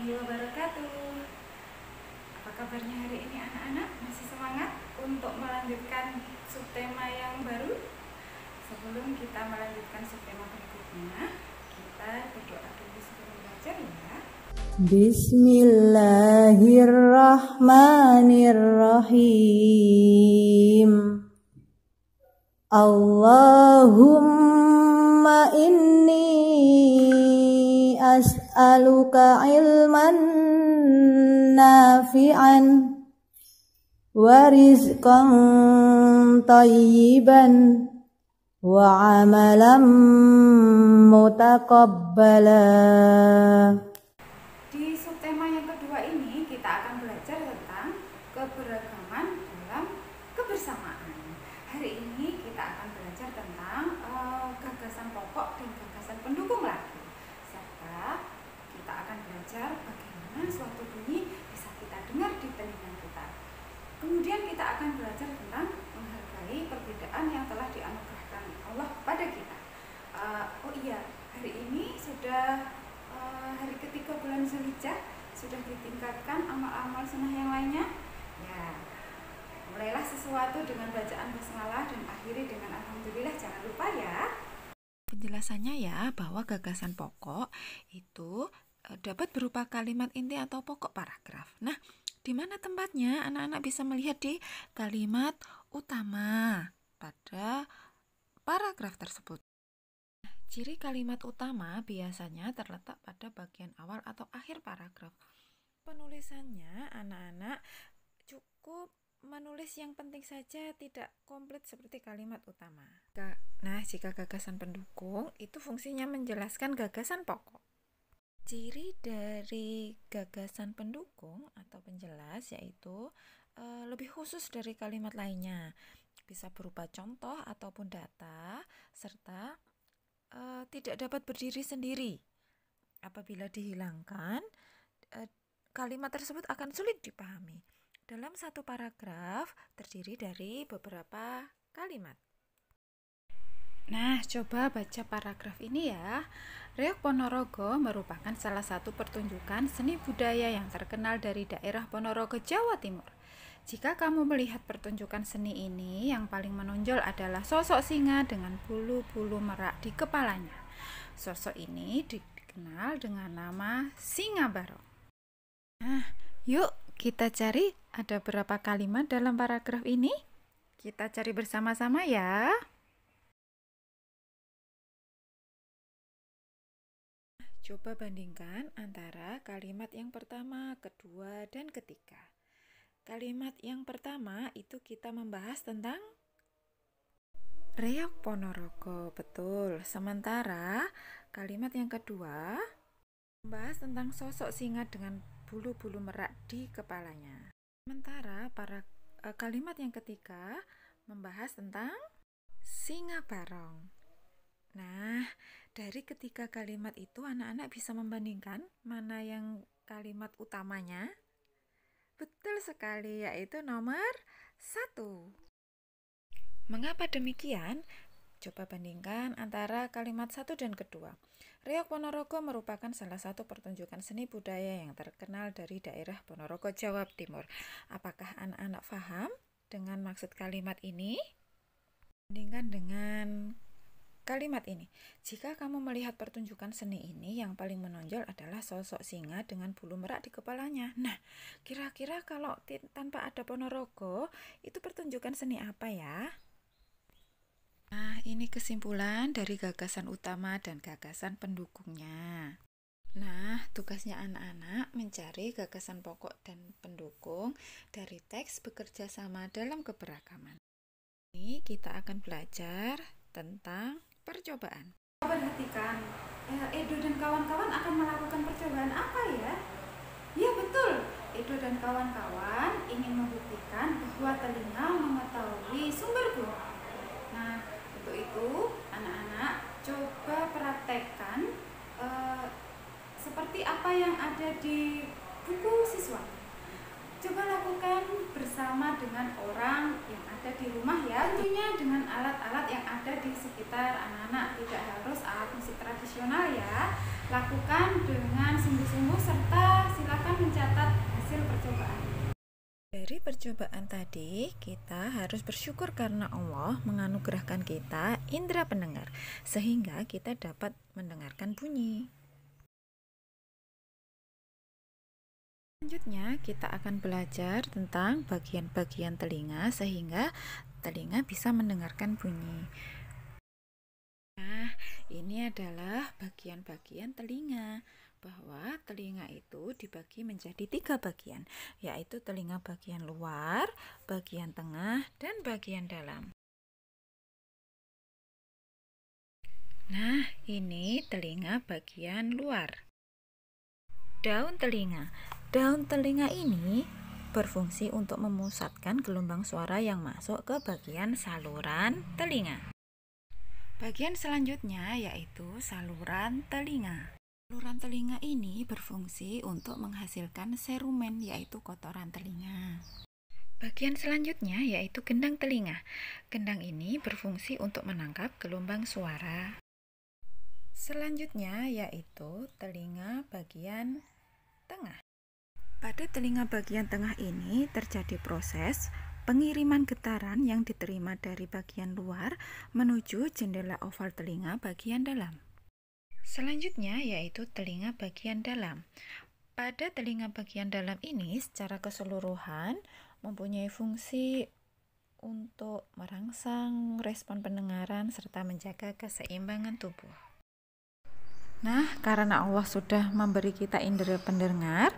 warahmatullahi wabarakatuh. Apa kabarnya hari ini anak-anak? Masih semangat untuk melanjutkan subtema yang baru? Sebelum kita melanjutkan subtema berikutnya, kita berdoa dulu sebelum belajar ya. Bismillahirrahmanirrahim. Allahumma inni as'aluka ilman nafi'an wa rizqan tayyiban wa amalan mutaqabbala. Di subtema yang kedua ini kita akan belajar tentang keberagaman dalam kebersamaan. Hari ini kita akan belajar tentang gagasan pokok dan gagasan pendukung lagi. Serta kita akan belajar bagaimana suatu bunyi bisa kita dengar di telinga kita. Kemudian kita akan belajar tentang menghargai perbedaan yang telah dianugerahkan Allah kepada kita. Oh iya, hari ini sudah hari ketiga bulan Zulhijjah, sudah ditingkatkan amal-amal sunnah yang lainnya. Ya, mulailah sesuatu dengan bacaan basmalah dan akhiri dengan alhamdulillah, jangan lupa ya. Penjelasannya ya, bahwa gagasan pokok itu dapat berupa kalimat inti atau pokok paragraf. Nah, di mana tempatnya? Anak-anak bisa melihat di kalimat utama pada paragraf tersebut. Ciri kalimat utama biasanya terletak pada bagian awal atau akhir paragraf. Penulisannya anak-anak cukup menulis yang penting saja, tidak komplit seperti kalimat utama. Nah, jika gagasan pendukung itu fungsinya menjelaskan gagasan pokok. Ciri dari gagasan pendukung atau penjelas yaitu lebih khusus dari kalimat lainnya. Bisa berupa contoh ataupun data, serta tidak dapat berdiri sendiri. Apabila dihilangkan, kalimat tersebut akan sulit dipahami. Dalam satu paragraf terdiri dari beberapa kalimat. Nah, coba baca paragraf ini ya. Reog Ponorogo merupakan salah satu pertunjukan seni budaya yang terkenal dari daerah Ponorogo, Jawa Timur. Jika kamu melihat pertunjukan seni ini, yang paling menonjol adalah sosok singa dengan bulu-bulu merak di kepalanya. Sosok ini dikenal dengan nama Singa Barong. Nah, yuk kita cari ada berapa kalimat dalam paragraf ini. Kita cari bersama-sama ya. Coba bandingkan antara kalimat yang pertama, kedua, dan ketiga. Kalimat yang pertama itu kita membahas tentang Reog Ponorogo, betul. Sementara kalimat yang kedua membahas tentang sosok singa dengan bulu-bulu merak di kepalanya. Sementara kalimat yang ketiga membahas tentang Singa Barong. Nah, dari ketiga kalimat itu anak-anak bisa membandingkan mana yang kalimat utamanya. Betul sekali, yaitu nomor 1. Mengapa demikian? Coba bandingkan antara kalimat 1 dan kedua. Reog Ponorogo merupakan salah satu pertunjukan seni budaya yang terkenal dari daerah Ponorogo, Jawa Timur. Apakah anak-anak paham dengan maksud kalimat ini? Bandingkan dengan kalimat ini. Jika kamu melihat pertunjukan seni ini, yang paling menonjol adalah sosok singa dengan bulu merak di kepalanya. Nah, kira-kira kalau tanpa ada Ponorogo, itu pertunjukan seni apa ya? Nah, ini kesimpulan dari gagasan utama dan gagasan pendukungnya. Nah, tugasnya anak-anak mencari gagasan pokok dan pendukung dari teks bekerja sama dalam keberagaman. Ini kita akan belajar tentang percobaan. Perhatikan, Edo dan kawan-kawan akan melakukan percobaan apa ya? Ya betul, Edo dan kawan-kawan ingin membuktikan bahwa telinga mengetahui sumber guna. Nah, untuk itu anak-anak coba praktekkan seperti apa yang ada di buku siswa. Coba lakukan bersama dengan orang yang ada di rumah ya, tentunya dengan alat-alat yang ada di sekitar anak-anak, tidak harus alat musik tradisional ya. Lakukan dengan sungguh-sungguh serta silakan mencatat hasil percobaan. Dari percobaan tadi, kita harus bersyukur karena Allah menganugerahkan kita indera pendengar, sehingga kita dapat mendengarkan bunyi. Selanjutnya, kita akan belajar tentang bagian-bagian telinga, sehingga telinga bisa mendengarkan bunyi. Nah, ini adalah bagian-bagian telinga. Bahwa telinga itu dibagi menjadi 3 bagian, yaitu telinga bagian luar, bagian tengah, dan bagian dalam. Nah, ini telinga bagian luar. Daun telinga. Daun telinga ini berfungsi untuk memusatkan gelombang suara yang masuk ke bagian saluran telinga. Bagian selanjutnya yaitu saluran telinga. Saluran telinga ini berfungsi untuk menghasilkan serumen, yaitu kotoran telinga. Bagian selanjutnya yaitu gendang telinga. Gendang ini berfungsi untuk menangkap gelombang suara. Selanjutnya yaitu telinga bagian tengah. Pada telinga bagian tengah ini terjadi proses pengiriman getaran yang diterima dari bagian luar menuju jendela oval telinga bagian dalam. Selanjutnya yaitu telinga bagian dalam. Pada telinga bagian dalam ini secara keseluruhan mempunyai fungsi untuk merangsang respon pendengaran serta menjaga keseimbangan tubuh. Nah, karena Allah sudah memberi kita indera pendengar,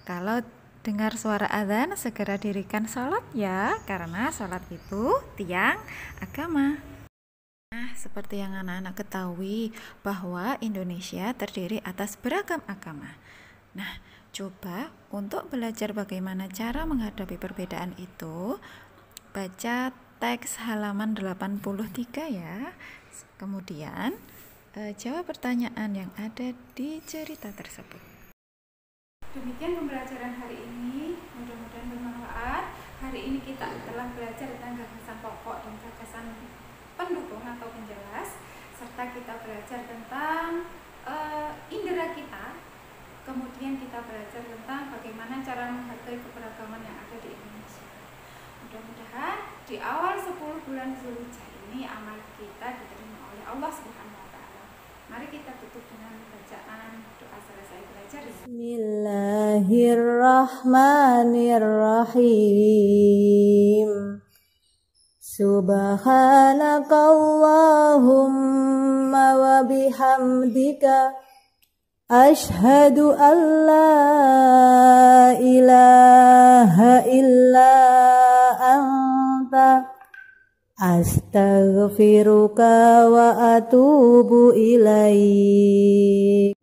kalau dengar suara adzan segera dirikan sholat ya, karena sholat itu tiang agama. Nah, seperti yang anak-anak ketahui bahwa Indonesia terdiri atas beragam agama. Nah, coba untuk belajar bagaimana cara menghadapi perbedaan itu, baca teks halaman 83 ya. Kemudian, jawab pertanyaan yang ada di cerita tersebut. Demikian pembelajaran hari ini, mudah-mudahan bermanfaat. Hari ini kita telah belajar tentang gagasan pokok dan gagasan pendukung atau penjelas, serta kita belajar tentang indera kita. Kemudian kita belajar tentang bagaimana cara menghargai keberagaman yang ada di Indonesia. Mudah-mudahan di awal 10 bulan Zulhijjah ini amal kita diterima oleh Allah Subhanahu wa taala. Mari kita tutup dengan bacaan doa selesai belajar. Bismillahirrahmanirrahim. Subhanakallahumma wa bihamdika ashhadu an la ilaha illa anta astaghfiruka wa atubu ilaik.